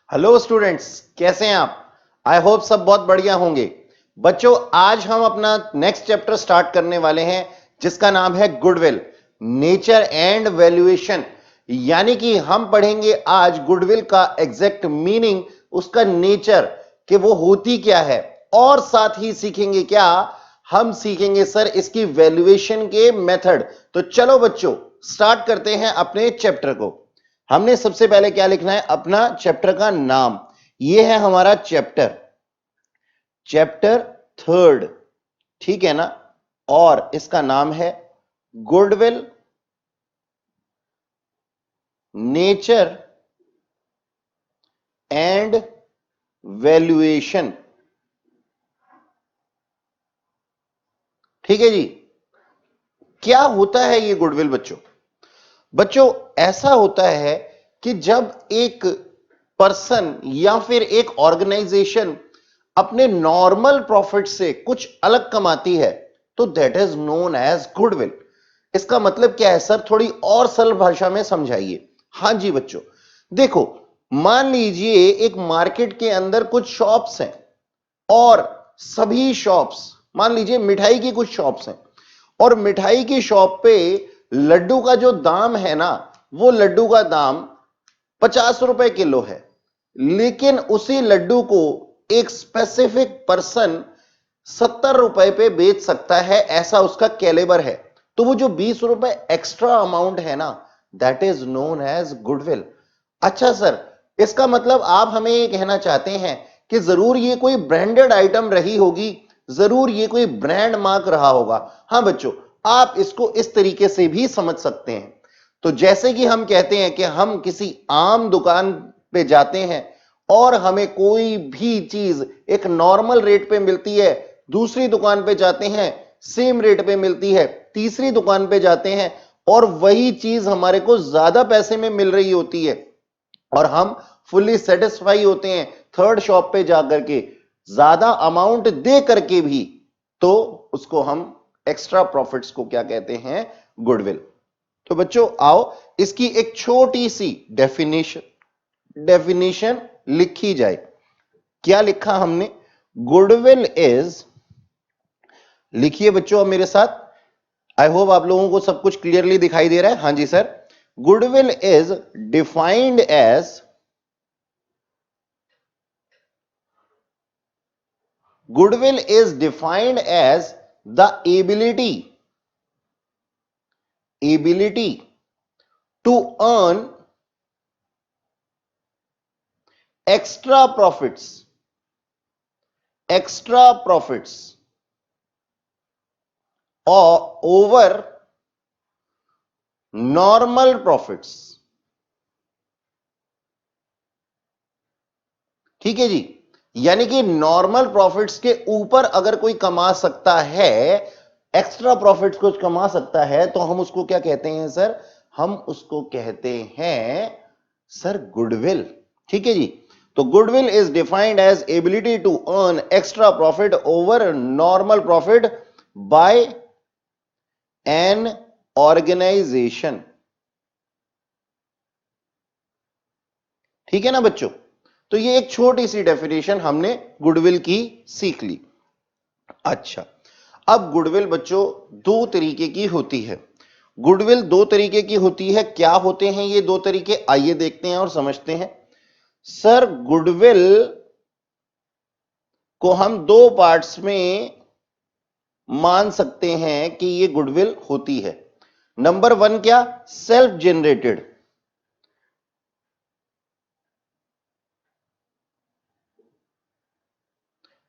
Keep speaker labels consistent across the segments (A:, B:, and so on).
A: Hello students, कैसे हैं आप? आई होप सब बहुत बढ़िया होंगे। बच्चों, आज हम अपना नेक्स्ट चैप्टर स्टार्ट करने वाले हैं जिसका नाम है गुडविल, नेचर एंड वैल्यूएशन। यानी कि हम पढ़ेंगे आज गुडविल का एग्जैक्ट मीनिंग, उसका नेचर कि वो होती क्या है, और साथ ही सीखेंगे क्या, हम सीखेंगे सर इसकी वैल्यूएशन के मेथड। तो चलो बच्चों, स्टार्ट करते हैं अपने चैप्टर को। हमने सबसे पहले क्या लिखना है? अपना चैप्टर का नाम। ये है हमारा चैप्टर, चैप्टर थर्ड, ठीक है ना? और इसका नाम है गुडविल, नेचर एंड वैल्यूएशन। ठीक है जी। क्या होता है ये गुडविल बच्चों? बच्चों, ऐसा होता है कि जब एक पर्सन या फिर एक ऑर्गेनाइजेशन अपने नॉर्मल प्रॉफिट से कुछ अलग कमाती है तो that is known as goodwill. इसका मतलब क्या है सर? थोड़ी और सरल भाषा में समझाइए। हां जी बच्चों, देखो, मान लीजिए एक मार्केट के अंदर कुछ शॉप्स हैं और सभी शॉप्स, मान लीजिए मिठाई की कुछ शॉप्स हैं और मिठाई की शॉप पे लड्डू का जो दाम है ना, वो लड्डू का दाम 50 रुपए किलो है। लेकिन उसी लड्डू को एक स्पेसिफिक पर्सन 70 रुपए पे बेच सकता है, ऐसा उसका कैलिबर है। तो वो जो 20 रुपए एक्स्ट्रा अमाउंट है ना, that is known as goodwill. अच्छा सर, इसका मतलब आप हमें ये कहना चाहते हैं कि जरूर ये कोई ब्रांडेड आइटम रही होगी, जरूर ये कोई ब्रांड मार्क रहा होगा। हां बच्चों, आप इसको इस तरीके से भी समझ सकते हैं। तो जैसे कि हम कहते हैं कि हम किसी आम दुकान पे जाते हैं और हमें कोई भी चीज एक नॉर्मल रेट पे मिलती है, दूसरी दुकान पे जाते हैं सेम रेट पे मिलती है, तीसरी दुकान पे जाते हैं और वही चीज हमारे को ज्यादा पैसे में मिल रही होती है और हम फुल्ली सेटिस्फाई होते हैं थर्ड शॉप पे जाकर के ज्यादा अमाउंट दे करके भी, तो उसको हम एक्स्ट्रा प्रॉफिट्स को क्या कहते हैं? गुडविल। तो बच्चों आओ, इसकी एक छोटी सी डेफिनेशन लिखी जाए। क्या लिखा हमने? गुडविल इज, लिखिए बच्चों अब मेरे साथ। आई होप आप लोगों को सब कुछ क्लियरली दिखाई दे रहा है। हां जी sir. Goodwill is defined as, goodwill is defined as the ability to earn extra profits or over normal profits। ठीक है जी। यानी कि नॉर्मल प्रॉफिट्स के ऊपर अगर कोई कमा सकता है, एक्स्ट्रा प्रॉफिट्स कुछ कमा सकता है, तो हम उसको क्या कहते हैं सर? हम उसको कहते हैं सर गुडविल। ठीक है जी। तो goodwill is defined as ability to earn extra profit over normal profit by an organisation. ठीक है ना बच्चों? तो ये एक छोटी सी डेफिनेशन हमने गुडविल की सीख ली। अच्छा, अब गुडविल बच्चों दो तरीके की होती है। गुडविल दो तरीके की होती है। क्या होते हैं ये दो तरीके? आइए देखते हैं और समझते हैं। सर, गुडविल को हम दो पार्ट्स में मान सकते हैं कि ये गुडविल होती है। नंबर वन क्या? Self generated.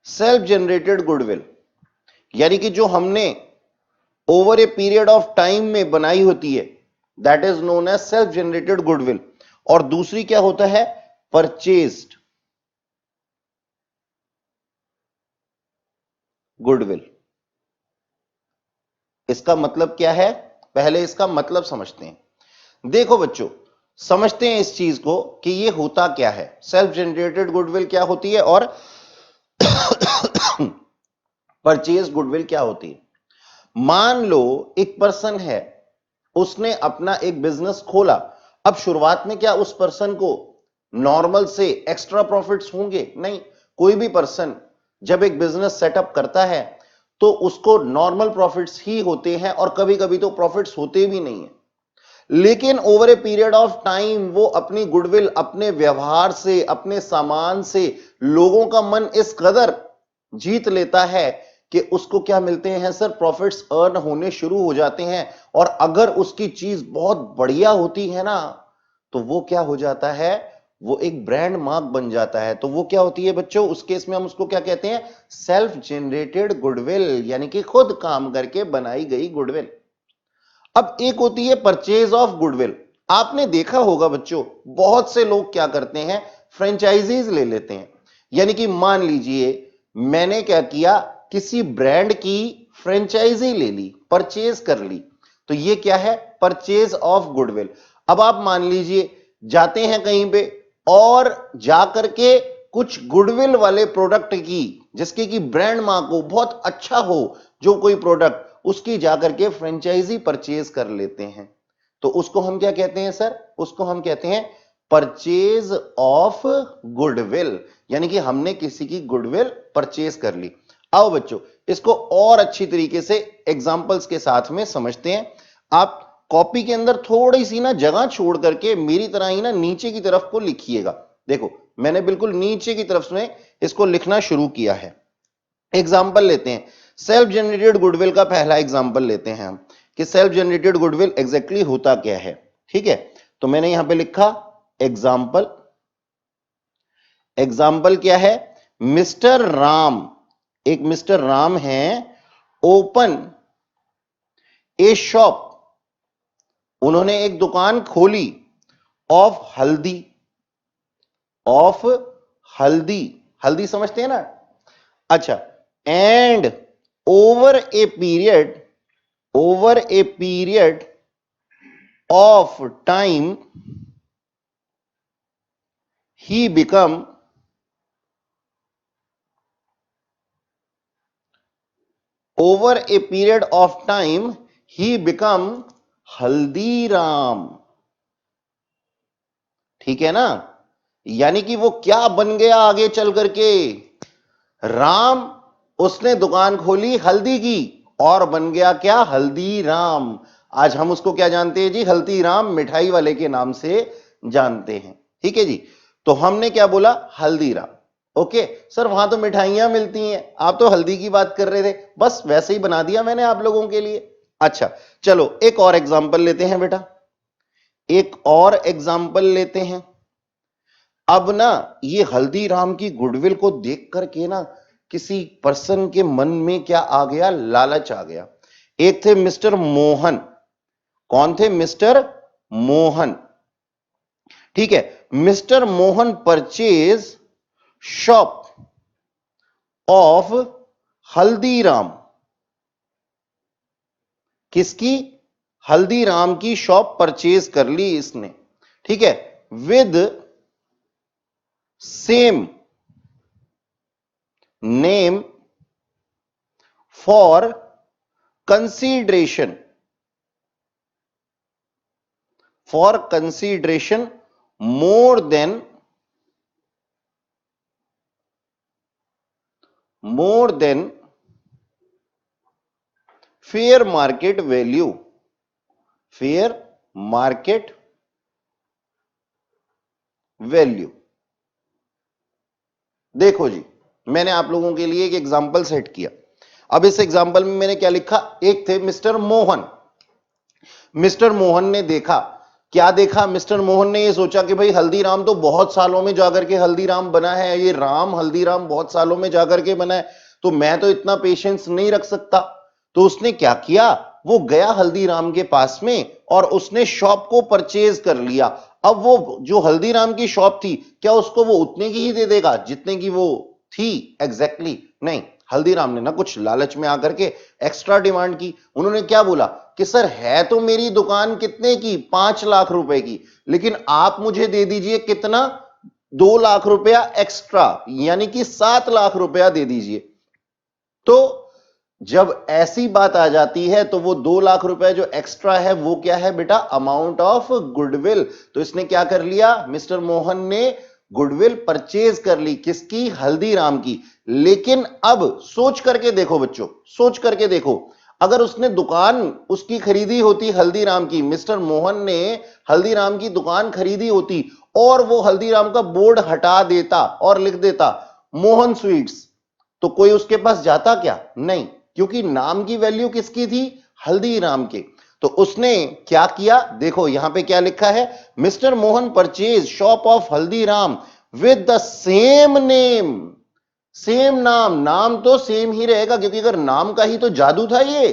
A: Self generated goodwill, यानी कि जो हमने over a period of time में बनाई होती है, that is known as self generated goodwill. और दूसरी क्या होता है? Purchased goodwill. इसका मतलब क्या है? पहले इसका मतलब समझते हैं। देखो बच्चों, समझते हैं इस चीज को कि ये होता क्या है। सेल्फ जनरेटेड गुडविल क्या होती है और परचेज गुडविल क्या होती है? मान लो एक पर्सन है, उसने अपना एक बिजनेस खोला। अब शुरुआत में क्या उस पर्सन को नॉर्मल से एक्स्ट्रा प्रॉफिट्स होंगे? नहीं। कोई भी पर्सन जब एक बिजनेस सेटअप करता है तो उसको नॉर्मल प्रॉफिट्स ही होते हैं और कभी कभी तो प्रॉफिट्स होते भी नहीं है, लेकिन over a period of time वो अपनी गुडविल, अपने व्यवहार से, अपने सामान से लोगों का मन इस कदर जीत लेता है कि उसको क्या मिलते हैं सर, प्रॉफिट्स अर्न होने शुरू हो जाते हैं। और अगर उसकी चीज बहुत बढ़िया होती है ना तो वो क्या हो जाता है, वो एक ब्रांड मार्क बन जाता है। तो वो क्या होती है बच्चों, उस केस में हम उसको क्या कहते हैं, सेल्फ जनरेटेड गुडविल, यानी कि खुद काम करके बनाई गई गुडविल। अब एक होती है परचेज ऑफ गुडविल। आपने देखा होगा बच्चों, बहुत से लोग क्या करते हैं, फ्रेंचाइजीज ले लेते हैं। यानी कि मान लीजिए मैंने क्या किया, किसी ब्रांड की फ्रेंचाइजी ले ली, परचेज कर ली, तो ये क्या है, परचेज ऑफ गुडविल। अब आप मान लीजिए जाते हैं कहीं पे और जाकर के कुछ गुडविल वाले प्रोडक्ट की, जिसकी की ब्रांड मार्क हो, बहुत अच्छा हो जो कोई प्रोडक्ट, उसकी जाकर के फ्रेंचाइजी परचेज कर लेते हैं। तो उसको हम क्या कहते हैं सर, उसको हम कहते हैं परचेज ऑफ गुडविल, यानी कि हमने किसी की गुडविल परचेज कर ली। आओ बच्चों इसको और अच्छी तरीके से एग्जांपल्स के साथ में समझते हैं। आप कॉपी के अंदर थोड़ी सी ना जगह छोड़ करके मेरी तरह ही ना नीचे की तरफ को लिखिएगा। देखो मैंने बिल्कुल नीचे की तरफ में इसको लिखना शुरू किया है। एग्जाम्पल लेते हैं, सेल्फ जनरेटेड गुडविल का पहला एग्जाम्पल लेते हैं हम कि सेल्फ जनरेटेड गुडविल एग्जैक्टली होता क्या है। ठीक है, तो मैंने यहां पे लिखा एग्जाम्पल। एग्जाम्पल क्या है, मिस्टर राम, एक मिस्टर राम है, ओपन ए शॉप, उन्होंने एक दुकान खोली, ऑफ हल्दी, ऑफ हल्दी, हल्दी समझते हैं ना। अच्छा, and over a period of time he become over a period of time he become Haldiram. ठीक है ना, यानी कि वो क्या बन गया आगे चल करके, राम, उसने दुकान खोली हल्दी की और बन गया क्या, हल्दीराम। आज हम उसको क्या जानते हैं जी, हल्दीराम मिठाई वाले के नाम से जानते हैं। ठीक है जी, तो हमने क्या बोला, हल्दीराम। ओके सर, वहां तो मिठाइयां मिलती हैं, आप तो हल्दी की बात कर रहे थे, बस वैसे ही बना दिया मैंने आप लोगों के लिए। अच्छा चलो एक और एग्जांपल लेते हैं बेटा, एक और एग्जांपल लेते हैं। अब ना ये हल्दीराम की गुडविल को देख करके ना किसी पर्सन के मन में क्या आ गया, लालच आ गया। एक थे मिस्टर मोहन, कौन थे, मिस्टर मोहन। ठीक है, mister Mohan purchase shop of Haldiram, किसकी, हल्दीराम की शॉप परचेज कर ली इसने। ठीक है, with same name for consideration, for consideration more than fair market value, fair market value. देखो जी, मैंने आप लोगों के लिए एक एग्जांपल सेट किया। अब इस एग्जांपल में मैंने क्या लिखा, एक थे मिस्टर मोहन। मिस्टर मोहन ने देखा, क्या देखा, मिस्टर मोहन ने ये सोचा कि भाई हल्दीराम तो बहुत सालों में जाकर के हल्दीराम बना है, ये राम हल्दीराम बहुत सालों में जाकर के बना है, तो मैं तो इतना पेशेंस नहीं रख सकता। तो उसने क्या किया, वो गया हल्दीराम के पास में और उसने शॉप को परचेज कर लिया। अब वो जो हल्दीराम की शॉप थी, क्या उसको वो उतने की ही दे देगा जितने की वो थी एग्जैक्टली? नहीं, हल्दीराम ने ना कुछ लालच में आकर के एक्स्ट्रा डिमांड की। उन्होंने क्या बोला कि सर है तो मेरी दुकान कितने की, 5 लाख रुपए की, लेकिन आप मुझे दे दीजिए कितना, 2 लाख रुपया एक्स्ट्रा, यानी कि 7 लाख रुपया दे दीजिए। तो जब ऐसी बात आ जाती है तो वो 2 लाख रुपए जो एक्स्ट्रा है वो क्या है बेटा, अमाउंट ऑफ गुडविल। तो इसने क्या कर लिया, मिस्टर मोहन ने गुडविल परचेज कर ली, किसकी, हल्दीराम की। लेकिन अब सोच करके देखो बच्चों, सोच करके देखो, अगर उसने दुकान उसकी खरीदी होती हल्दीराम की, मिस्टर मोहन ने हल्दीराम की दुकान खरीदी होती और वो हल्दीराम का बोर्ड हटा देता और लिख देता मोहन स्वीट्स, तो कोई उसके पास जाता क्या, नहीं, क्योंकि नाम की वैल्यू किसकी थी, हल्दीराम के। तो उसने क्या किया, देखो यहां पे क्या लिखा है, mister Mohan purchase shop of Haldiram with the same name. Same नाम, नाम तो सेम ही रहेगा, क्योंकि अगर नाम का ही तो जादू था ये,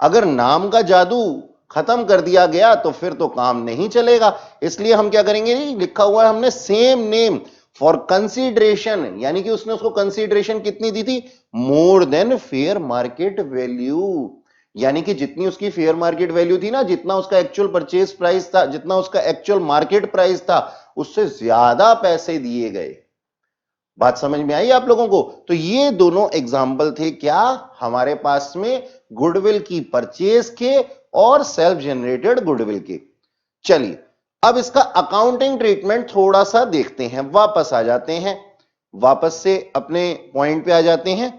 A: अगर नाम का जादू खत्म कर दिया गया तो फिर तो काम नहीं चलेगा। इसलिए हम क्या करेंगे, लिखा हुआ है हमने सेम नेम फॉर कंसीडरेशन, यानी कि उसने उसको कंसीडरेशन कितनी दी थी, more than fair market value. यानी कि जितनी उसकी फेयर मार्केट वैल्यू थी ना, जितना उसका एक्चुअल परचेज प्राइस था, जितना उसका एक्चुअल मार्केट प्राइस था, उससे ज्यादा पैसे दिए गए। बात समझ में आई आप लोगों को। तो ये दोनों एग्जाम्पल थे क्या, हमारे पास में गुडविल की परचेज के और सेल्फ जनरेटेड गुडविल के। चलिए अब इसका अकाउंटिंग ट्रीटमेंट थोड़ा सा देखते हैं, वापस आ जाते हैं, वापस से अपने पॉइंट पे आ जाते हैं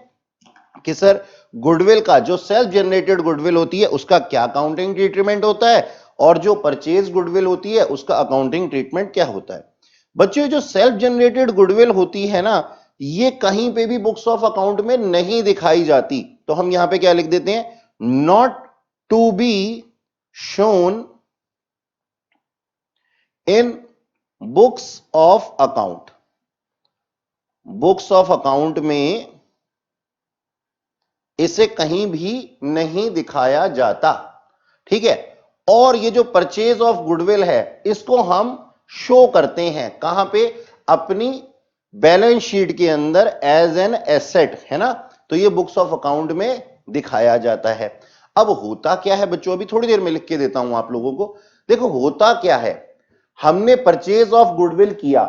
A: कि सर गुडविल का, जो सेल्फ जनरेटेड गुडविल होती है उसका क्या अकाउंटिंग ट्रीटमेंट होता है, और जो परचेज गुडविल होती है उसका अकाउंटिंग ट्रीटमेंट क्या होता है। बच्चों जो सेल्फ जनरेटेड गुडविल होती है ना, ये कहीं पे भी बुक्स ऑफ अकाउंट में नहीं दिखाई जाती। तो हम यहां पे क्या लिख देते हैं, not to be shown in books of account. Books of account में इसे कहीं भी नहीं दिखाया जाता, ठीक है। और ये जो परचेज ऑफ गुडविल है इसको हम शो करते हैं कहां पे, अपनी बैलेंस शीट के अंदर एज एन एसेट, है ना। तो ये बुक्स ऑफ अकाउंट में दिखाया जाता है। अब होता क्या है बच्चों, अभी थोड़ी देर में लिख के देता हूं आप लोगों को। देखो होता क्या है, हमने परचेज ऑफ गुडविल किया,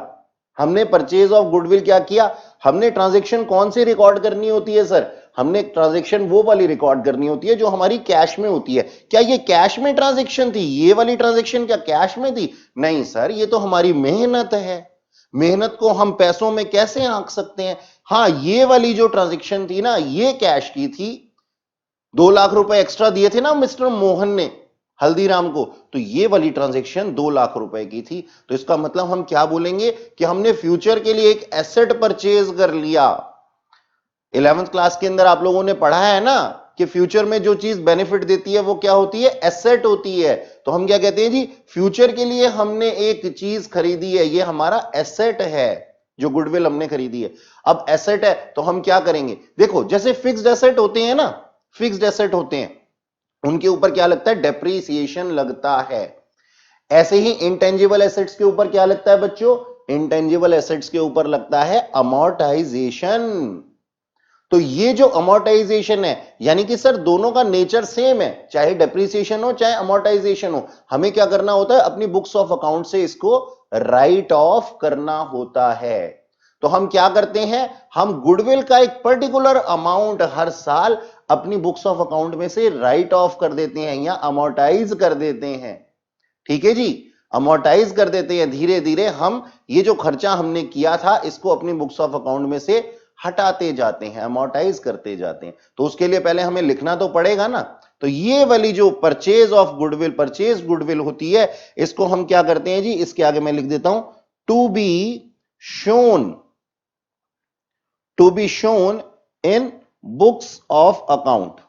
A: हमने परचेज ऑफ गुडविल क्या किया, हमने ट्रांजैक्शन कौन सी रिकॉर्ड करनी होती है सर, हमने ट्रांजैक्शन वो वाली रिकॉर्ड करनी होती है जो हमारी कैश में होती है। क्या ये कैश में ट्रांजैक्शन थी, ये वाली ट्रांजैक्शन क्या कैश में थी, नहीं सर, ये तो हमारी मेहनत है, मेहनत को हम पैसों में कैसे आंक सकते हैं। हां ये वाली जो ट्रांजैक्शन थी ना ये कैश की थी, 2 लाख रुपए एक्स्ट्रा दिए थे ना मिस्टर मोहन ने हल्दीराम को, तो ये वाली ट्रांजैक्शन 2 लाख रुपए की थी। तो इसका मतलब हम क्या बोलेंगे कि हमने फ्यूचर के लिए एक एसेट परचेज कर लिया। 11th क्लास के अंदर आप लोगों ने पढ़ा है ना कि फ्यूचर में जो चीज बेनिफिट देती है वो क्या होती है, एसेट होती है। तो हम क्या कहते हैं जी, फ्यूचर के लिए हमने एक चीज खरीदी है, ये हमारा एसेट है, जो गुडविल हमने खरीदी है। अब एसेट है तो हम क्या करेंगे, देखो जैसे फिक्स्ड एसेट होते हैं ना, फिक्स्ड एसेट होते हैं उनके ऊपर क्या लगता है, डेप्रीसिएशन लगता है। ऐसे ही इंटेंजिबल एसेट्स के ऊपर क्या लगता है बच्चों, इंटेंजिबल एसेट्स के ऊपर लगता है अमोर्टाइजेशन। तो ये जो अमोर्टाइजेशन है, यानी कि सर दोनों का नेचर सेम है, चाहे डेप्रीसिएशन हो चाहे अमोर्टाइजेशन हो, हमें क्या करना होता है, अपनी बुक्स ऑफ अकाउंट से इसको राइट ऑफ करना होता है। तो हम क्या करते हैं, हम गुडविल का एक पर्टिकुलर अमाउंट हर साल अपनी बुक्स ऑफ अकाउंट में से राइट ऑफ कर देते हैं या अमोर्टाइज कर देते हैं, ठीक है जी। अमोर्टाइज कर देते हैं, धीरे धीरे हम ये जो खर्चा हमने किया था इसको अपनी बुक्स ऑफ अकाउंट में से हटाते जाते हैं, अमोर्टाइज करते जाते हैं। तो उसके लिए पहले हमें लिखना तो पड़ेगा ना। तो ये वाली जो purchase of goodwill, purchase goodwill होती है, इसको हम क्या करते हैं जी, इसके आगे मैं लिख देता हूं to be shown, to be shown in books of account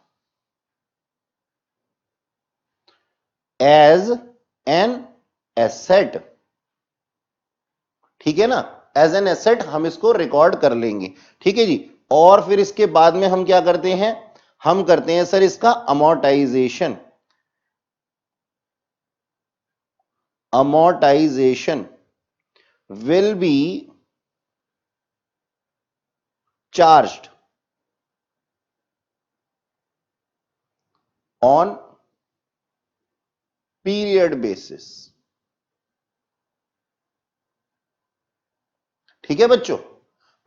A: as an asset, ठीक है ना, एज एन एसेट हम इसको रिकॉर्ड कर लेंगे, ठीक है जी। और फिर इसके बाद में हम क्या करते हैं, हम करते हैं सर इसका amortisation, amortisation will be charged on period basis, ठीक है बच्चों,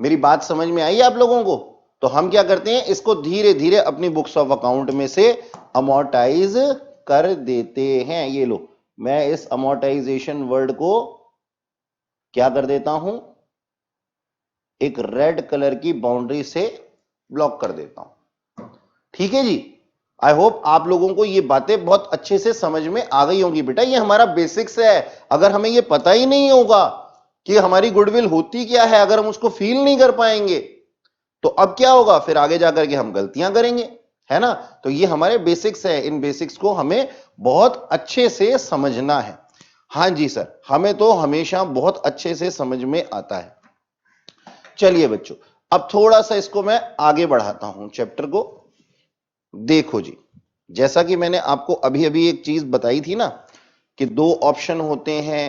A: मेरी बात समझ में आई आप लोगों को। तो हम क्या करते हैं, इसको धीरे धीरे अपनी बुक्स ऑफ अकाउंट में से अमोर्टाइज कर देते हैं। ये लो, मैं इस अमोर्टाइजेशन वर्ड को क्या कर देता हूं, एक रेड कलर की बाउंड्री से ब्लॉक कर देता हूं। ठीक है जी, आई होप आप लोगों को ये बातें बहुत अच्छे से समझ में आ गई होंगी। बेटा ये हमारा बेसिक्स है, अगर हमें ये पता ही नहीं होगा कि हमारी गुडविल होती क्या है, अगर हम उसको फील नहीं कर पाएंगे तो अब क्या होगा, फिर आगे जाकर के हम गलतियां करेंगे, है ना। तो ये हमारे बेसिक्स है, इन बेसिक्स को हमें बहुत अच्छे से समझना है। हां जी सर, हमें तो हमेशा बहुत अच्छे से समझ में आता है। चलिए बच्चों, अब थोड़ा सा इसको मैं आगे बढ़ाता हूं चैप्टर को। देखो जी, जैसा कि मैंने आपको अभी अभी एक चीज बताई थी ना कि दो ऑप्शन होते हैं,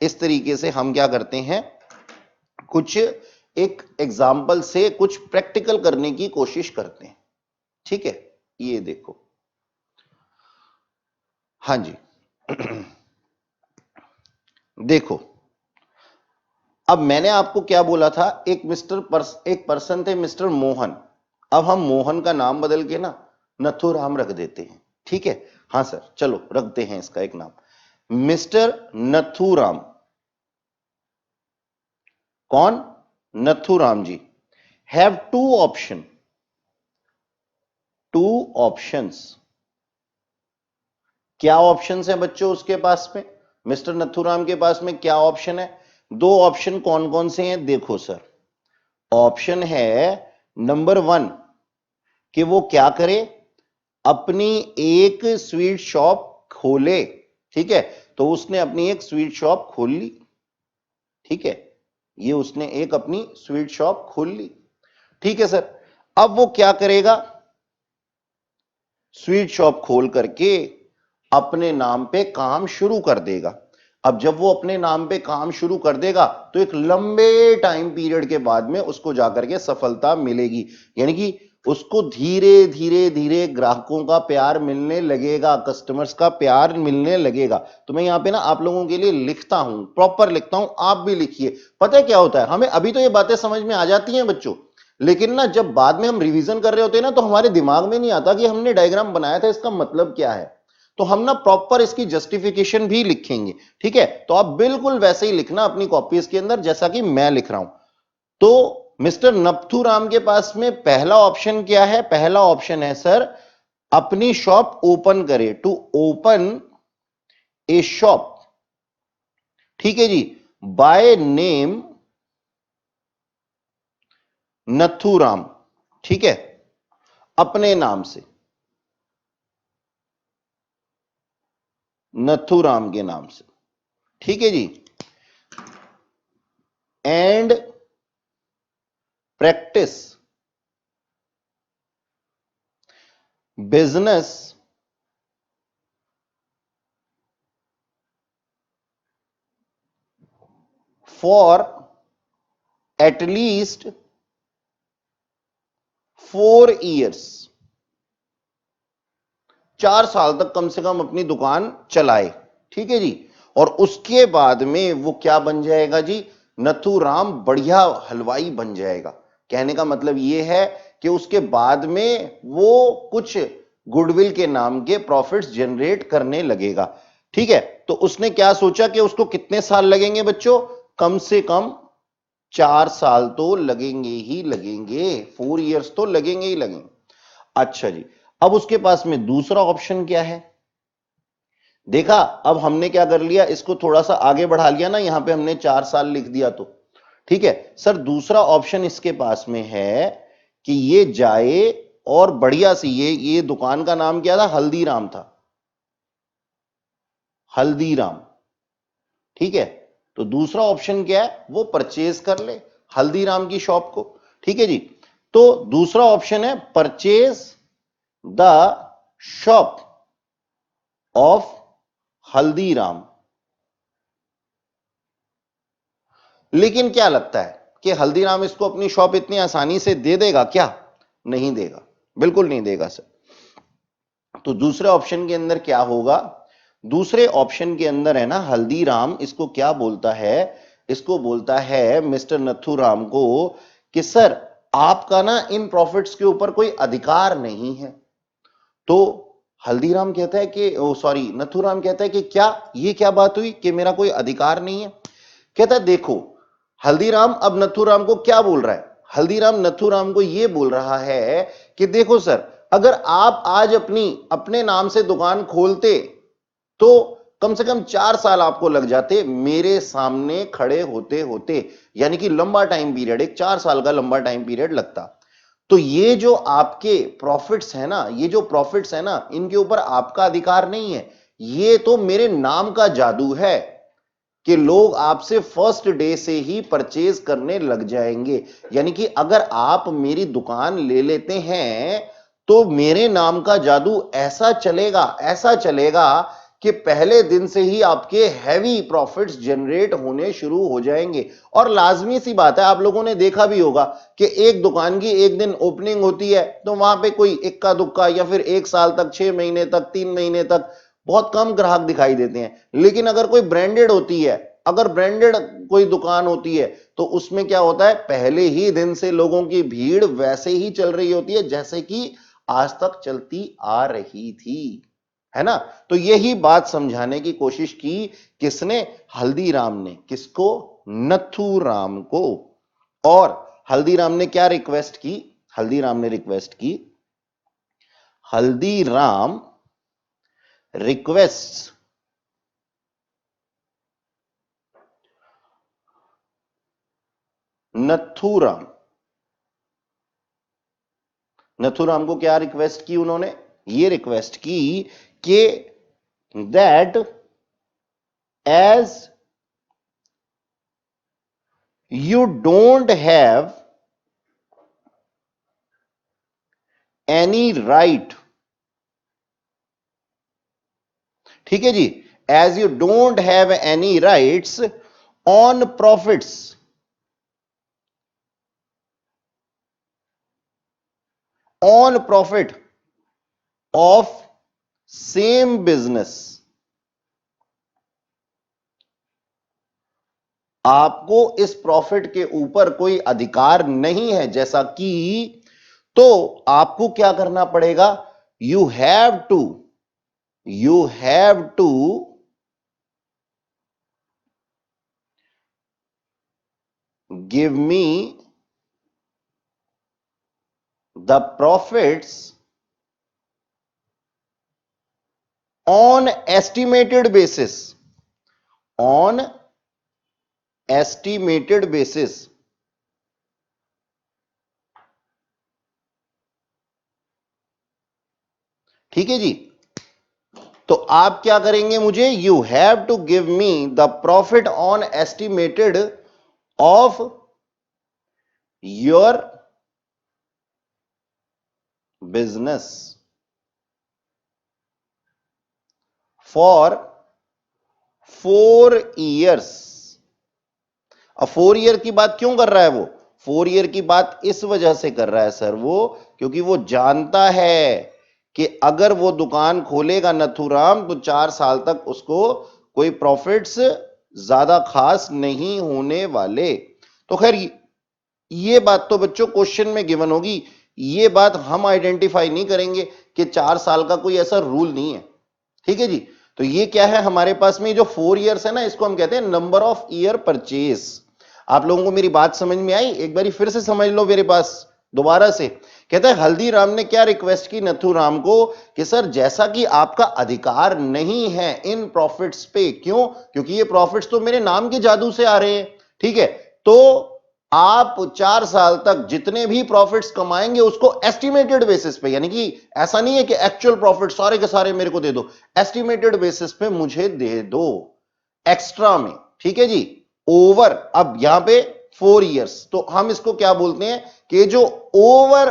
A: इस तरीके से हम क्या करते हैं, कुछ एक एग्जाम्पल से कुछ प्रैक्टिकल करने की कोशिश करते हैं। ठीक है, ये देखो, हां जी देखो, अब मैंने आपको क्या बोला था, एक पर्सन थे मिस्टर मोहन। अब हम मोहन का नाम बदल के ना नथुराम रख देते हैं। ठीक है, हां सर, चलो रखते हैं इसका एक नाम, मिस्टर नथुराम। कौन, नथुराम जी हैव टू ऑप्शंस। क्या ऑप्शंस है बच्चों उसके पास में, मिस्टर नथुराम के पास में क्या ऑप्शन है, दो ऑप्शन कौन कौन से हैं, देखो सर। ऑप्शन है नंबर 1 कि वो क्या करे, अपनी एक स्वीट शॉप खोले। ठीक है, तो उसने अपनी एक स्वीट शॉप खोल ली। ठीक है, ये उसने एक अपनी स्वीट शॉप खोल ली। ठीक है सर, अब वो क्या करेगा, स्वीट शॉप खोल करके अपने नाम पे काम शुरू कर देगा। अब जब वो अपने नाम पे काम शुरू कर देगा तो एक लंबे टाइम पीरियड के बाद में उसको जाकर के सफलता मिलेगी, यानी कि उसको धीरे धीरे धीरे ग्राहकों का प्यार मिलने लगेगा, कस्टमर्स का प्यार मिलने लगेगा। तो मैं यहां पे ना आप लोगों के लिए लिखता हूं, प्रॉपर लिखता हूं, आप भी लिखिए। पता है क्या होता है, हमें अभी तो ये बातें समझ में आ जाती हैं बच्चों, लेकिन ना जब बाद में हम रिवीजन कर रहे होते हैं ना तो हमारे दिमाग में नहीं आता कि हमने डायग्राम बनाया था इसका मतलब क्या है। तो हम ना प्रॉपर इसकी जस्टिफिकेशन भी लिखेंगे। ठीक है, तो आप बिल्कुल वैसे ही लिखना अपनी कॉपीज के अंदर जैसा कि मैं लिख रहा हूं। तो मिस्टर नथुराम के पास में पहला ऑप्शन क्या है, पहला ऑप्शन है सर अपनी शॉप ओपन करे, टू ओपन ए शॉप। ठीक है जी, बाय नेम नथुराम। ठीक है, अपने नाम से, नथुराम के नाम से। ठीक है जी, and practice business for at least 4 years. 4 साल तक कम से कम अपनी दुकान चलाए। ठीक है जी, और उसके बाद में वो क्या बन जाएगा जी, नथुराम बढ़िया हलवाई बन जाएगा। कहने का मतलब ये है कि उसके बाद में वो कुछ गुडविल के नाम के प्रॉफिट्स जनरेट करने लगेगा। ठीक है, तो उसने क्या सोचा कि उसको कितने साल लगेंगे बच्चों, कम से कम 4 साल तो लगेंगे ही लगेंगे, 4 ईयर्स तो लगेंगे ही लगेंगे। अच्छा जी, अब उसके पास में दूसरा ऑप्शन क्या है, देखा, अब हमने क्या कर लिया, इसको थोड़ा सा आगे बढ़ा लिया ना, यहां पे हमने 4 साल लिख दिया। तो ठीक है सर, दूसरा ऑप्शन इसके पास में है कि ये जाए और बढ़िया सी, ये दुकान का नाम क्या था, हल्दीराम था, हल्दीराम। ठीक है, तो दूसरा ऑप्शन क्या है, वो परचेज कर ले हल्दीराम की शॉप को। ठीक है जी, तो दूसरा ऑप्शन है purchase the shop of Haldiram. लेकिन क्या लगता है कि हल्दीराम इसको अपनी शॉप इतनी आसानी से दे देगा क्या, नहीं देगा, बिल्कुल नहीं देगा सर। तो दूसरे ऑप्शन के अंदर क्या होगा, दूसरे ऑप्शन के अंदर है ना, हल्दीराम इसको क्या बोलता है, इसको बोलता है मिस्टर नथुराम को कि सर आपका ना इन प्रॉफिट्स के ऊपर कोई अधिकार नहीं है। तो हल्दीराम कहता है कि सॉरी नथुराम कहता है कि क्या ये क्या बात हुई कि मेरा कोई अधिकार नहीं है। कहता है देखो, हल्दीराम अब नथुराम को क्या बोल रहा है, हल्दीराम नथुराम को यह बोल रहा है कि देखो सर, अगर आप आज अपने नाम से दुकान खोलते तो कम से कम 4 साल आपको लग जाते मेरे सामने खड़े होते होते, यानी कि लंबा टाइम पीरियड, एक 4 साल का लंबा टाइम पीरियड लगता। तो ये जो आपके प्रॉफिट्स है ना, ये जो प्रॉफिट्स है ना, इनके ऊपर आपका अधिकार नहीं है। ये तो मेरे नाम का जादू है कि लोग आपसे फर्स्ट डे से ही परचेज करने लग जाएंगे। यानी कि अगर आप मेरी दुकान ले लेते हैं तो मेरे नाम का जादू ऐसा चलेगा कि पहले दिन से ही आपके हैवी प्रॉफिट्स जनरेट होने शुरू हो जाएंगे। और लाजमी सी बात है, आप लोगों ने देखा भी होगा कि एक दुकान की एक दिन ओपनिंग होती है तो वहां पे कोई इक्का दुक्का या फिर 1 साल तक, 6 महीने तक, 3 महीने तक बहुत कम ग्राहक दिखाई देते हैं। लेकिन अगर कोई ब्रांडेड होती है, अगर ब्रांडेड कोई दुकान होती है तो उसमें क्या होता है, पहले ही दिन से लोगों की भीड़ वैसे ही चल रही होती है जैसे कि आज तक चलती आ रही थी, है ना। तो यही बात समझाने की कोशिश की किसने, हल्दीराम ने। किसको, नथुराम को। और हल्दीराम ने क्या रिक्वेस्ट की, हल्दीराम ने रिक्वेस्ट की, हल्दीराम रिक्वेस्ट नथुराम, नथुराम को क्या रिक्वेस्ट की उन्होंने, ये रिक्वेस्ट की कि that as you don't have any right, ठीक है जी, as you don't have any rights on profits of same business, आपको इस प्रॉफिट के ऊपर कोई अधिकार नहीं है जैसा कि, तो आपको क्या करना पड़ेगा, you have to give me the profits on estimated basis, on estimated basis. ठीक है जी। तो आप क्या करेंगे, मुझे you have to give me the profit on estimated of your business for 4 years। अब 4 year की बात क्यों कर रहा है वो, 4 year की बात इस वजह से कर रहा है सर वो, क्योंकि वो जानता है कि अगर वो दुकान खोलेगा नथुराम तो 4 साल तक उसको कोई प्रॉफिट्स ज्यादा खास नहीं होने वाले। तो खैर ये बात तो बच्चों क्वेश्चन में गिवन होगी, ये बात हम आइडेंटिफाई नहीं करेंगे कि 4 साल का कोई ऐसा रूल नहीं है। ठीक है जी। तो ये क्या है हमारे पास में, जो 4 years है ना, इसको हम कहते हैं नंबर ऑफ ईयर परचेज। आप लोगों को मेरी बात समझ में आई, एक बारी फिर से समझ लो मेरे पास दोबारा से। कहता है हल्दीराम ने क्या रिक्वेस्ट की नथुराम को कि सर जैसा कि आपका अधिकार नहीं है इन प्रॉफिट्स पे, क्यों, क्योंकि ये प्रॉफिट्स तो मेरे नाम के जादू से आ रहे हैं, ठीक है, तो आप 4 साल तक जितने भी प्रॉफिट्स कमाएंगे उसको एस्टिमेटेड बेसिस पे, यानी कि ऐसा नहीं है कि एक्चुअल प्रॉफिट सारे के सारे मेरे को दे दो, एस्टिमेटेड बेसिस पे मुझे दे दो एक्स्ट्रा में। ठीक है जी। ओवर, अब यहां पे 4 years, तो हम इसको क्या बोलते हैं कि जो ओवर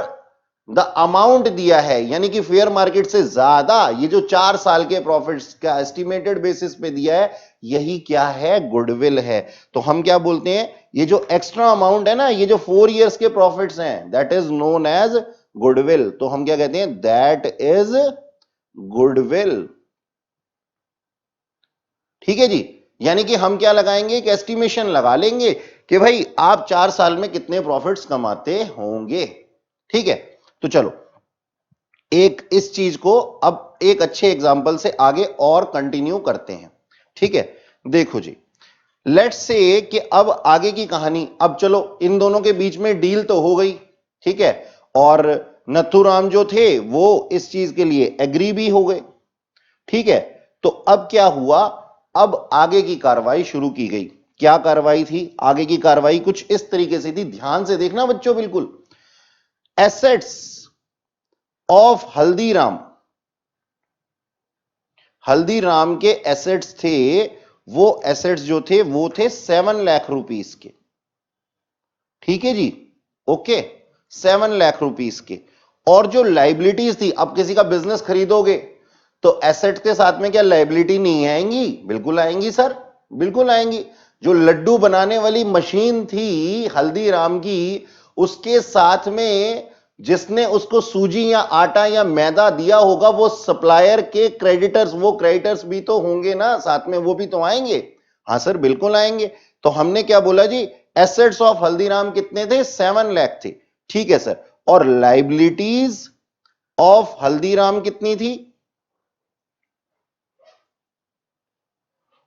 A: द अमाउंट दिया है, यानी कि फेयर मार्केट से ज्यादा ये जो 4 साल के प्रॉफिट्स का एस्टिमेटेड बेसिस पे दिया है, यही क्या है, गुडविल है। तो हम क्या बोलते हैं, ये जो एक्स्ट्रा अमाउंट है ना, ये जो 4 years के प्रॉफिट्स हैं, that is known as goodwill. तो हम क्या कहते हैं, दैट इज गुडविल। ठीक है जी। यानी कि हम क्या लगाएंगे, एक एस्टिमेशन लगा लेंगे कि भाई आप 4 साल में कितने प्रॉफिट्स कमाते होंगे। ठीक है, तो चलो एक इस चीज को अब एक अच्छे एग्जांपल से आगे और कंटिन्यू करते हैं। ठीक है, देखो जी, लेट्स से कि अब आगे की कहानी, अब चलो इन दोनों के बीच में डील तो हो गई। ठीक है, और नथुराम जो थे वो इस चीज के लिए एग्री भी हो गए। ठीक है, तो अब क्या हुआ, अब आगे की कार्रवाई शुरू की गई। क्या कार्रवाई थी, आगे की कार्रवाई कुछ इस तरीके से थी, ध्यान से देखना बच्चों बिल्कुल। एसेट्स ऑफ हल्दीराम, हल्दीराम के एसेट्स थे, वो एसेट्स जो थे वो थे 7 लाख रुपीस के। ठीक है जी, ओके, 7 लाख रुपीस के। और जो लाइबिलिटीज थी, अब किसी का बिजनेस खरीदोगे तो एसेट के साथ में क्या लाइबिलिटी नहीं आएंगी, बिल्कुल आएंगी सर, बिल्कुल आएंगी। जो लड्डू बनाने वाली मशीन थी हल्दीराम की, उसके साथ में जिसने उसको सूजी या आटा या मैदा दिया होगा वो सप्लायर के क्रेडिटर्स, वो क्रेडिटर्स भी तो होंगे ना साथ में, वो भी तो आएंगे। हाँ सर बिल्कुल आएंगे। तो हमने क्या बोला जी, एसेट्स ऑफ हल्दीराम कितने थे, 7 लाख थे। ठीक है सर, और लाइबिलिटीज ऑफ हल्दीराम कितनी थी,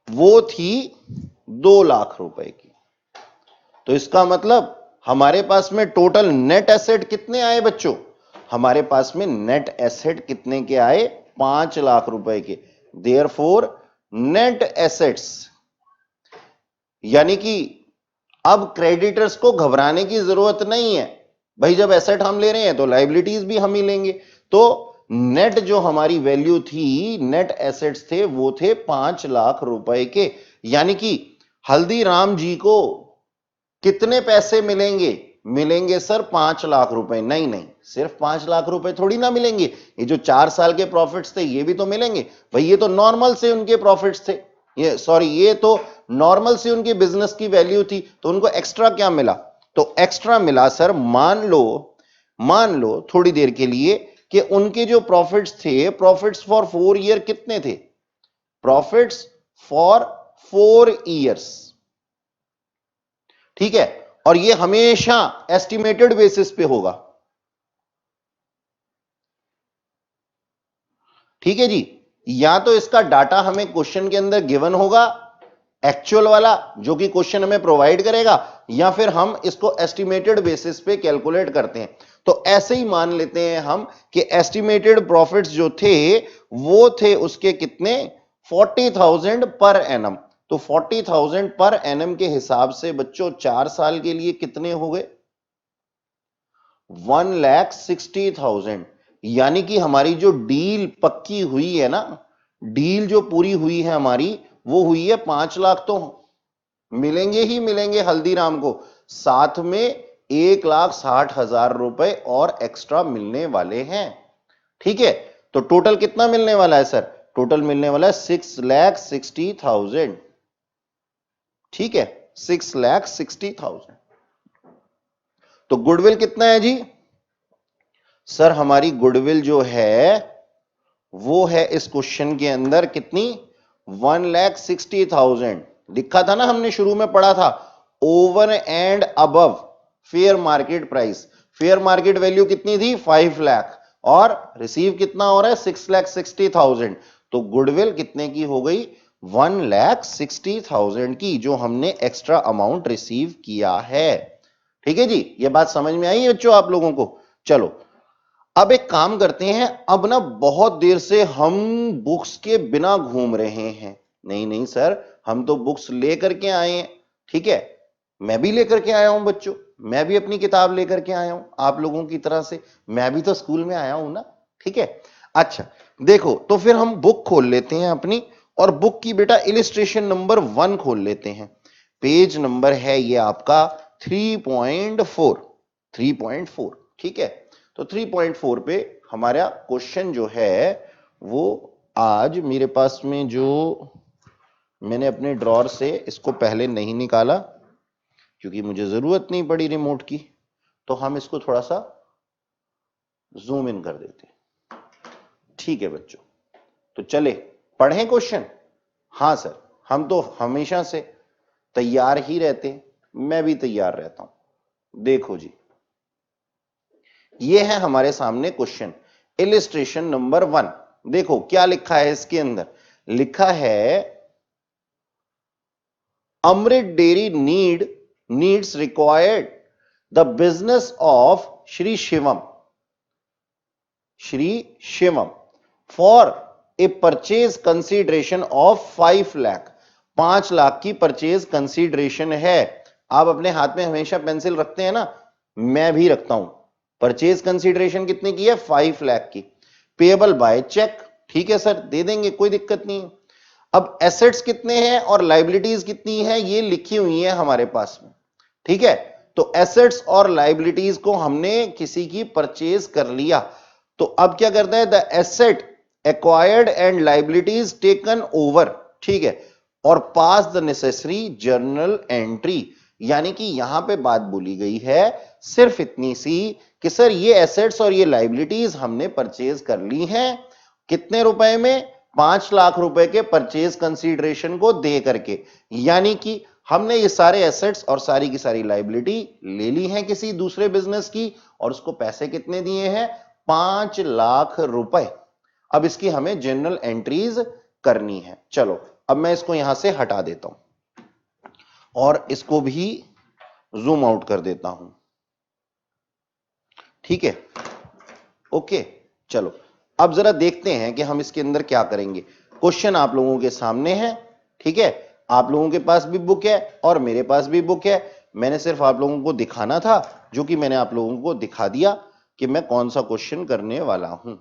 A: वो थी 2 लाख रुपए की। तो इसका मतलब हमारे पास में टोटल नेट एसेट कितने आए बच्चों, हमारे पास में नेट एसेट कितने के आए, 5 लाख रुपए के। देयरफॉर नेट एसेट्स, यानी कि अब क्रेडिटर्स को घबराने की जरूरत नहीं है भाई, जब एसेट हम ले रहे हैं तो लाइबिलिटीज भी हम ही लेंगे। तो नेट जो हमारी वैल्यू थी, नेट एसेट्स थे वो थे 5 लाख रुपए के। यानी कि हल्दीराम जी को कितने पैसे मिलेंगे, मिलेंगे सर 5 लाख रुपए। नहीं नहीं, सिर्फ 5 लाख रुपए थोड़ी ना मिलेंगे, ये जो 4 साल के प्रॉफिट्स थे ये भी तो मिलेंगे भाई। ये तो नॉर्मल से उनके प्रॉफिट्स थे, ये सॉरी ये तो नॉर्मल से उनकी बिजनेस की वैल्यू थी, तो उनको एक्स्ट्रा क्या मिला, तो एक्स्ट्रा मिला सर, मान लो थोड़ी देर के लिए कि उनके जो प्रॉफिट्स थे, प्रॉफिट्स फॉर 4 ईयर कितने थे, प्रॉफिट्स फॉर 4 ईयर्स। ठीक है, और ये हमेशा एस्टिमेटेड बेसिस पे होगा। ठीक है जी, या तो इसका डाटा हमें क्वेश्चन के अंदर गिवन होगा एक्चुअल वाला जो कि क्वेश्चन हमें प्रोवाइड करेगा, या फिर हम इसको एस्टिमेटेड बेसिस पे कैलकुलेट करते हैं। तो ऐसे ही मान लेते हैं हम कि एस्टिमेटेड प्रॉफिट्स जो थे वो थे उसके कितने, 40,000 पर एनम। तो 40,000 पर एनम के हिसाब से बच्चों 4 साल के लिए कितने हो गए, 1,60,000। यानी कि हमारी जो डील पक्की हुई है ना, डील जो पूरी हुई है हमारी, वो हुई है 5 लाख तो मिलेंगे ही मिलेंगे हल्दीराम को, साथ में 1,60,000 रुपए और एक्स्ट्रा मिलने वाले हैं। ठीक है, तो टोटल कितना मिलने वाला है सर, टोटल मिलने वाला है 6,60,000। ठीक है, 6,60,000। तो गुडविल कितना है जी, सर हमारी गुडविल जो है वो है इस क्वेश्चन के अंदर कितनी, 1,60,000। लिखा था ना हमने शुरू में पढ़ा था, over and above fair market price. Fair market value कितनी थी, 5 लाख, और रिसीव कितना हो रहा है, 6,60,000। तो गुडविल कितने की हो गई, 1,60,000 की, जो हमने एक्स्ट्रा अमाउंट रिसीव किया है। ठीक है जी, ये बात समझ में आई बच्चों आप लोगों को। चलो अब एक काम करते हैं, अब ना बहुत देर से हम बुक्स के बिना घूम रहे हैं। नहीं नहीं सर, हम तो बुक्स लेकर के आए हैं। ठीक है, मैं भी लेकर के आया हूं बच्चों, मैं भी अपनी किताब लेकर के आया हूं आप लोगों की तरह से, मैं भी तो स्कूल में आया हूं ना। ठीक है, अच्छा देखो, तो फिर हम बुक खोल लेते हैं अपनी, और बुक की बेटा इलिस्ट्रेशन नंबर 1 खोल लेते हैं। पेज नंबर है ये आपका 3.4, 3.4। ठीक है, तो 3.4 पे हमारा क्वेश्चन जो है वो, आज मेरे पास में जो मैंने अपने ड्रॉर से इसको पहले नहीं निकाला क्योंकि मुझे जरूरत नहीं पड़ी रिमोट की, तो हम इसको थोड़ा सा जूम इन कर देते हैं। ठीक है बच्चों, तो चले पढ़ें क्वेश्चन। हाँ सर, हम तो हमेशा से तैयार ही रहते हैं, मैं भी तैयार रहता हूं। देखो जी, ये है हमारे सामने क्वेश्चन, इलिस्ट्रेशन नंबर 1। देखो क्या लिखा है इसके अंदर, लिखा है Amrit dairy needs required the business of Shri Shivam for a purchase consideration of 5 lakh. 5 lakh की परचेज कंसीडरेशन है। आप अपने हाथ में हमेशा पेंसिल रखते हैं ना, मैं भी रखता हूं। परचेज कंसीडरेशन कितने की है? 5 लाख की। पेएबल बाय चेक, ठीक है सर, दे देंगे, कोई दिक्कत नहीं है। अब एसेट्स कितने हैं और लाइबिलिटीज कितनी है, ये लिखी हुई है हमारे पास में, ठीक है। तो एसेट्स और लाइबिलिटीज को हमने किसी की परचेज कर लिया, तो अब क्या करता है, the asset acquired and liabilities taken over, ठीक है, और पास द नेसेसरी जर्नल एंट्री। यानी कि यहां पे बात बोली गई है सिर्फ इतनी सी कि सर ये एसेट्स और ये लाइबिलिटीज हमने परचेज कर ली हैं, कितने रुपए में? 5 लाख रुपए के परचेज कंसीडरेशन को दे करके। यानी कि हमने ये सारे एसेट्स और सारी की सारी लाइबिलिटी ले ली हैं किसी दूसरे बिजनेस की, और उसको पैसे कितने दिए हैं? 5 लाख रुपए। अब इसकी हमें जनरल एंट्रीज करनी है। चलो अब मैं इसको यहां से हटा देता हूं और इसको भी जूम आउट कर देता हूं, ठीक है, ओके। चलो अब जरा देखते हैं कि हम इसके अंदर क्या करेंगे। क्वेश्चन आप लोगों के सामने है, ठीक है, आप लोगों के पास भी बुक है और मेरे पास भी बुक है। मैंने सिर्फ आप लोगों को दिखाना था, जो कि मैंने आप लोगों को दिखा दिया कि मैं कौन सा क्वेश्चन करने वाला हूं।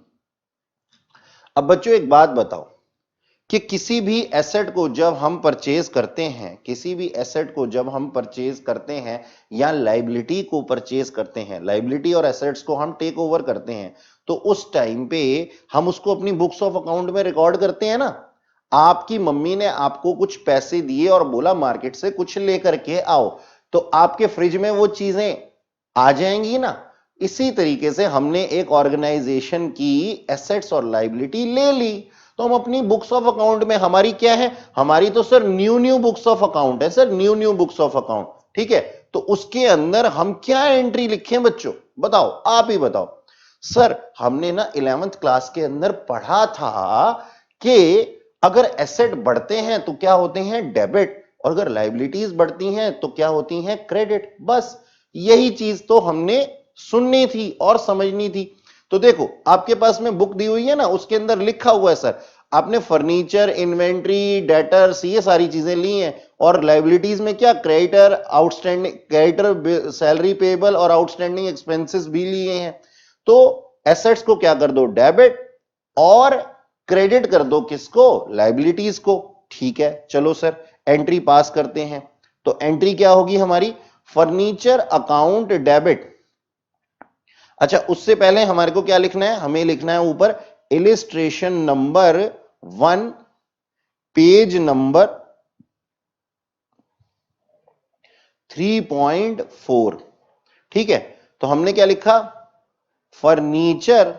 A: अब बच्चों एक बात बताओ कि किसी भी एसेट को जब हम परचेज करते हैं, किसी भी एसेट को जब हम परचेज करते हैं या लाइबिलिटी को परचेज करते हैं, लाइबिलिटी और एसेट्स को हम टेक ओवर करते हैं, तो उस टाइम पे हम उसको अपनी बुक्स ऑफ अकाउंट में रिकॉर्ड करते हैं ना। आपकी मम्मी ने आपको कुछ पैसे दिए और बोला मार्केट से कुछ लेकर के आओ, तो आपके फ्रिज में वो चीजें आ जाएंगी ना। इसी तरीके से हमने एक ऑर्गेनाइजेशन की एसेट्स और लाइबिलिटी ले ली, तो हम अपनी बुक्स ऑफ अकाउंट में, हमारी क्या है, हमारी तो sir new books of account है sir, new books of account, ठीक है। तो उसके अंदर हम क्या एंट्री लिखें बच्चों, बताओ, आप ही बताओ। सर हमने ना 11th क्लास के अंदर पढ़ा था कि अगर एसेट बढ़ते हैं तो क्या होते हैं, डेबिट, और अगर लाइबिलिटीज बढ़ती हैं तो क्या होती हैं, क्रेडिट। बस यही चीज तो हमने सुननी थी और समझनी थी। तो देखो आपके पास में बुक दी हुई है ना, उसके अंदर लिखा हुआ है सर, आपने फर्नीचर, इन्वेंट्री, डेटर्स, ये सारी चीजें ली हैं, और लाइबिलिटीज में क्या, creditor, outstanding creditor, salary payable और आउटस्टैंडिंग एक्सपेंसेस भी लिए हैं। तो एसेट्स को क्या कर दो, डेबिट, और क्रेडिट कर दो किसको, लाइबिलिटीज को, ठीक है। चलो सर एंट्री पास करते हैं। तो एंट्री क्या होगी हमारी, फर्नीचर अकाउंट डेबिट। अच्छा उससे पहले हमारे को क्या लिखना है, हमें लिखना है ऊपर इलिस्ट्रेशन नंबर 1 पेज नंबर 3.4, ठीक है। तो हमने क्या लिखा, फर्नीचर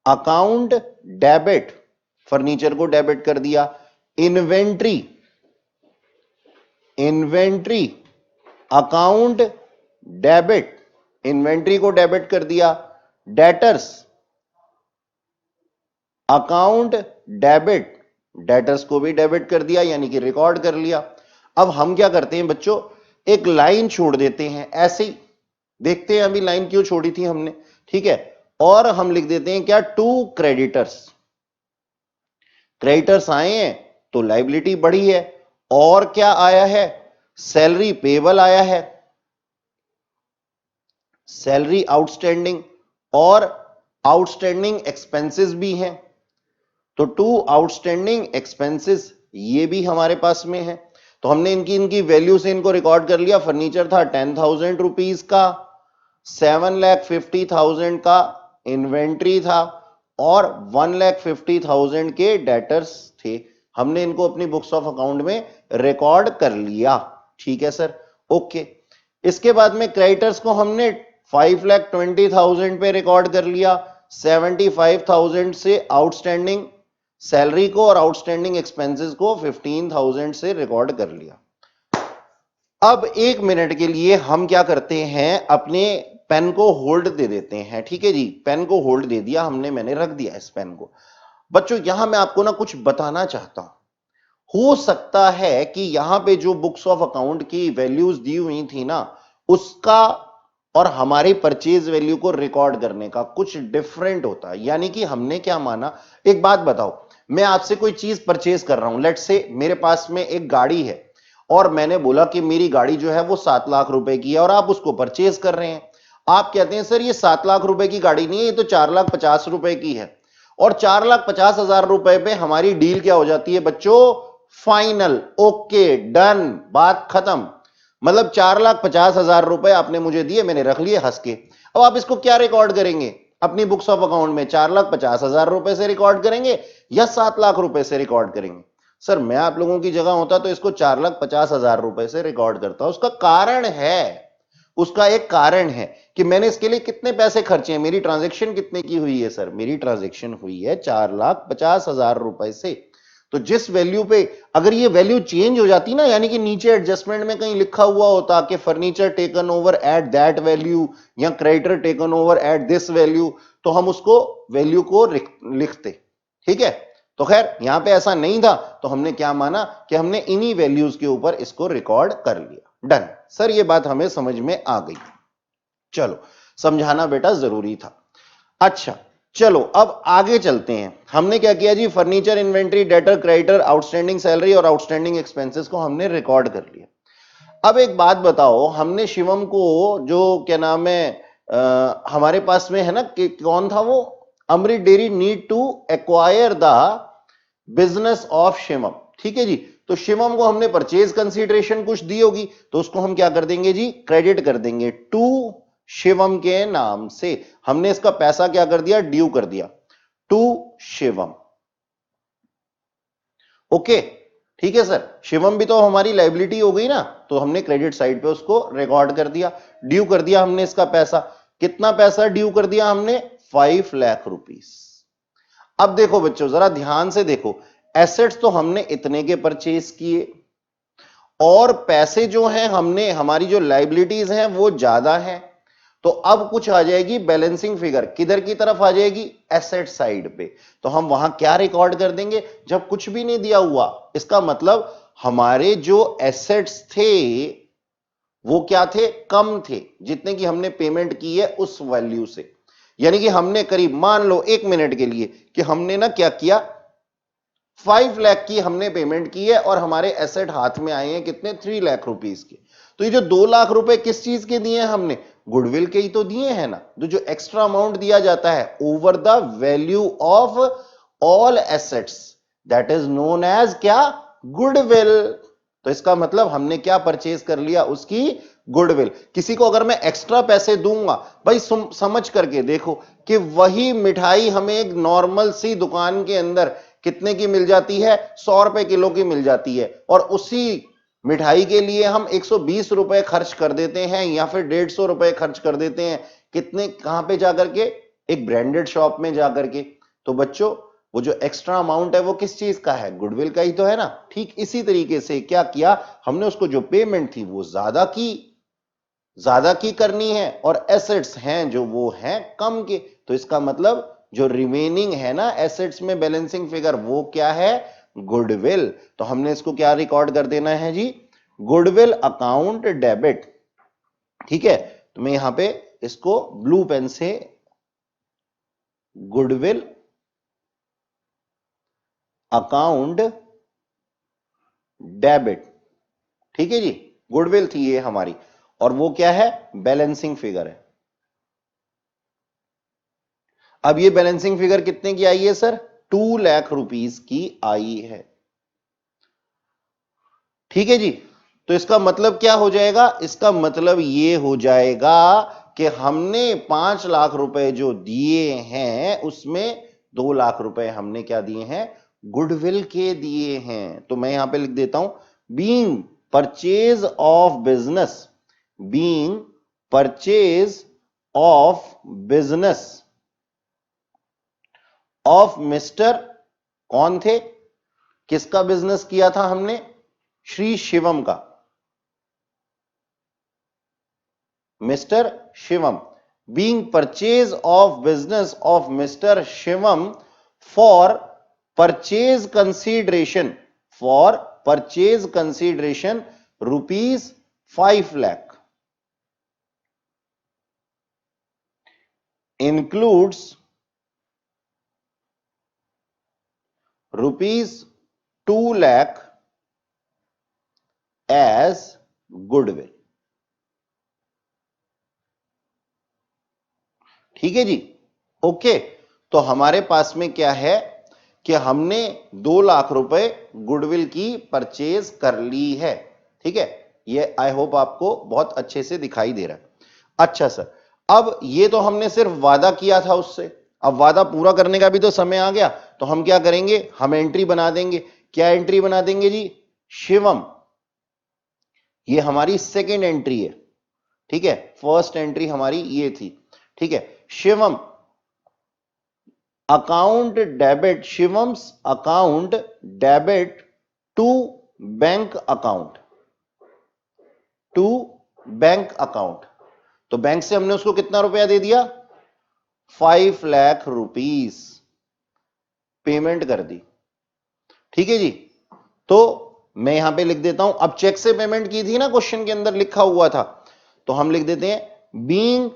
A: अकाउंट डेबिट, फर्नीचर को डेबिट कर दिया। इन्वेंट्री अकाउंट डेबिट, इन्वेंट्री को डेबिट कर दिया। डेटर्स अकाउंट डेबिट, डेटर्स को भी डेबिट कर दिया, यानी कि रिकॉर्ड कर लिया। अब हम क्या करते हैं बच्चों, एक लाइन छोड़ देते हैं ऐसे ही, देखते हैं अभी लाइन क्यों छोड़ी थी हमने, ठीक है। और हम लिख देते हैं क्या, टू क्रेडिटर्स। क्रेडिटर्स आए हैं तो लाइबिलिटी बढ़ी है, और क्या आया है, सैलरी पेबल आया है, सैलरी आउटस्टैंडिंग, और आउटस्टैंडिंग एक्सपेंसेस भी हैं। तो टू आउटस्टैंडिंग एक्सपेंसेस ये भी हमारे पास में है। तो हमने इनकी वैल्यू से इनको रिकॉर्ड कर लिया। फर्नीचर था 10,000 रुपीज का, 7,50,000 का इन्वेंट्री था, और 1,50,000 के डेटर्स थे। हमने इनको अपनी बुक्स ऑफ अकाउंट में रिकॉर्ड कर लिया, ठीक है सर, ओके। इसके बाद में क्रेडिटर्स को हमने 5,20,000 पे रिकॉर्ड कर लिया। 75,000 से आउटस्टैंडिंग सैलरी को और आउटस्टैंडिंग एक्सपेंसेस को 15,000 से रिकॉर्ड कर लिया। अब 1 मिनट के लिए हम क्या करते हैं, अपने पेन को होल्ड दे देते हैं। ठीक है जी, पेन को होल्ड दे दिया हमने, मैंने रख दिया इस पेन को। बच्चों यहां मैं आपको ना कुछ बताना चाहता हूं। हो सकता है कि यहां पे जो बुक्स ऑफ अकाउंट की वैल्यूज दी हुई थी ना, उसका और हमारी परचेज वैल्यू को रिकॉर्ड करने का कुछ डिफरेंट होता है। यानी कि हमने क्या माना, एक बात बताओ, मैं आपसे कोई चीज परचेज कर रहा हूं, लेट्स से मेरे पास में एक गाड़ी है और मैंने बोला कि मेरी गाड़ी जो है वो 7 लाख रुपए की है और आप उसको परचेज कर रहे हैं। आप कहते हैं सर ये 7 लाख रुपए की गाड़ी नहीं है, ये तो 4,50,000 रुपए की है। और 4,50,000 रुपए पे हमारी डील क्या हो जाती है बच्चों, फाइनल, ओके, डन, बात खत्म। मतलब 4,50,000 रुपए आपने मुझे दिए, मैंने रख लिए हंस के। अब आप इसको क्या रिकॉर्ड करेंगे अपनी बुक्स ऑफ अकाउंट में, 4,50,000 रुपए से रिकॉर्ड करेंगे या 7 लाख रुपए से रिकॉर्ड करेंगे? सर मैं आप लोगों की जगह होता तो इसको 4,50,000 रुपए से रिकॉर्ड करता। उसका कारण है, उसका एक कारण है कि मैंने इसके लिए कितने पैसे खर्चे हैं, मेरी ट्रांजैक्शन कितने की हुई है। सर मेरी ट्रांजैक्शन हुई है 4,50,000 रुपए से। तो जिस वैल्यू पे अगर ये वैल्यू चेंज हो जाती ना, यानी कि नीचे एडजस्टमेंट में कहीं लिखा हुआ होता कि furniture taken over at that value या creditor taken over at this value, तो हम उसको वैल्यू को लिखते। ठीक है, तो खैर यहां पे ऐसा नहीं था, तो हमने क्या माना कि हमने इन्हीं वैल्यूज के ऊपर इसको रिकॉर्ड कर लिया। डन सर, ये बात हमें समझ में आ गई। चलो, समझाना बेटा जरूरी था। अच्छा चलो अब आगे चलते हैं। हमने क्या किया जी, furniture, inventory, debtor, creditor, outstanding salary और आउटस्टैंडिंग एक्सपेंसेस को हमने रिकॉर्ड कर लिया। अब एक बात बताओ, हमने शिवम को जो क्या नाम है हमारे पास में है ना कि कौन था वो, Amrit dairy need to acquire the business of Shivam. ठीक है जी, तो शिवम को हमने परचेज कंसीडरेशन कुछ दी होगी, तो उसको हम क्या कर देंगे जी, क्रेडिट कर देंगे टू शिवम के नाम से। हमने इसका पैसा क्या कर दिया, ड्यू कर दिया टू शिवम। ओके, ठीक है सर, शिवम भी तो हमारी लाइबिलिटी हो गई ना, तो हमने क्रेडिट साइड पे उसको रिकॉर्ड कर दिया, ड्यू कर दिया हमने इसका पैसा। कितना पैसा ड्यू कर दिया हमने, 5 लाख रुपीस। अब देखो बच्चों जरा ध्यान से देखो, एसेट्स तो हमने इतने के परचेज किए और पैसे जो हैं हमने, हमारी जो लाइबिलिटीज हैं वो ज्यादा हैं। तो अब कुछ आ जाएगी बैलेंसिंग फिगर, किधर की तरफ आ जाएगी, एसेट साइड पे। तो हम वहां क्या रिकॉर्ड कर देंगे, जब कुछ भी नहीं दिया हुआ, इसका मतलब हमारे जो एसेट्स थे वो क्या थे, कम थे, जितने की हमने पेमेंट की है उस वैल्यू से। यानी कि हमने करीब, मान लो 1 मिनट के लिए कि हमने ना क्या किया, 5 लाख की हमने पेमेंट की है और हमारे एसेट हाथ में आए हैं कितने, 3 लाख रुपीस के। तो ये जो 2 लाख रुपए किस चीज के दिए हैं हमने, गुडविल के ही तो दिए हैं ना। तो जो एक्स्ट्रा अमाउंट दिया जाता है over the value of all assets, that is known as क्या, गुडविल। तो इसका मतलब हमने क्या परचेज कर लिया, उसकी गुडविल। किसी को अगर मैं एक्स्ट्रा पैसे दूंगा, भाई समझ करके देखो कि वही मिठाई हमें एक नॉर्मल सी दुकान के अंदर कितने की मिल जाती है, 100 रुपए किलो की मिल जाती है, और उसी मिठाई के लिए हम 120 रुपए खर्च कर देते हैं या फिर 150 रुपए खर्च कर देते हैं, कितने, कहां पे जाकर के, एक ब्रांडेड शॉप में जाकर के। तो बच्चों वो जो एक्स्ट्रा अमाउंट है वो किस चीज का है, गुडविल का ही तो है ना। ठीक इसी तरीके से क्या किया हमने, उसको जो पेमेंट थी वो ज्यादा की करनी है और एसेट्स हैं जो वो हैं कम के। तो इसका मतलब जो रिमेनिंग है ना एसेट्स में बैलेंसिंग फिगर, वो क्या है, गुडविल। तो हमने इसको क्या रिकॉर्ड कर देना है जी, गुडविल अकाउंट डेबिट। ठीक है, तो मैं यहां पे इसको ब्लू पेन से गुडविल अकाउंट डेबिट। ठीक है जी, गुडविल थी ये हमारी और वो क्या है, बैलेंसिंग फिगर है। अब ये बैलेंसिंग फिगर कितने की आई है सर, 2 लाख रुपीस की आई है। ठीक है जी, तो इसका मतलब क्या हो जाएगा, इसका मतलब ये हो जाएगा कि हमने 5 लाख रुपए जो दिए हैं उसमें 2 लाख रुपए हमने क्या दिए हैं, गुडविल के दिए हैं। तो मैं यहां पे लिख देता हूं, being purchase of business, being purchase of business of mister कौन थे? किसका बिजनेस किया था हमने? श्री शिवम का, mister Shivam. Being purchase of business of mister Shivam for purchase consideration ₹5 lakh includes ₹2 lakh as goodwill. ठीक है जी. ओके, तो हमारे पास में क्या है कि हमने 2 लाख रुपए गुडविल की परचेज कर ली है. ठीक है, ये आई होप आपको बहुत अच्छे से दिखाई दे रहा है. अच्छा सर, अब ये तो हमने सिर्फ वादा किया था उससे, अब वादा पूरा करने का भी तो समय आ गया, तो हम क्या करेंगे, हम एंट्री बना देंगे. क्या एंट्री बना देंगे जी? शिवम, ये हमारी सेकेंड एंट्री है. ठीक है, फर्स्ट एंट्री हमारी ये थी. ठीक है, Shivam account debit, Shivam's account debit to bank account, तो बैंक से हमने उसको कितना रुपया दे दिया? 5 लाख रुपीस पेमेंट कर दी. ठीक है जी, तो मैं यहां पे लिख देता हूं. अब चेक से पेमेंट की थी ना, क्वेश्चन के अंदर लिखा हुआ था, तो हम लिख देते हैं being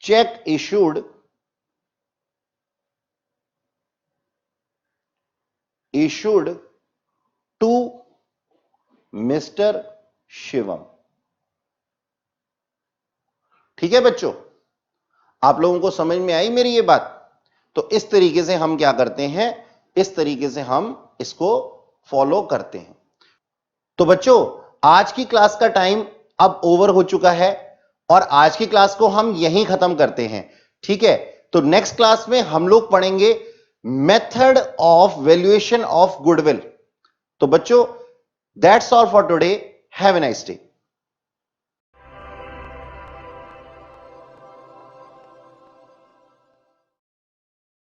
A: cheque issued to mister Shivam. ठीक है बच्चों, आप लोगों को समझ में आई मेरी ये बात? तो इस तरीके से हम क्या करते हैं, इस तरीके से हम इसको फॉलो करते हैं. तो बच्चों, आज की क्लास का टाइम अब ओवर हो चुका है और आज की क्लास को हम यहीं खत्म करते हैं. ठीक है, तो नेक्स्ट क्लास में हम लोग पढ़ेंगे method of valuation of goodwill. तो बच्चों, that's all for today. Have a nice day.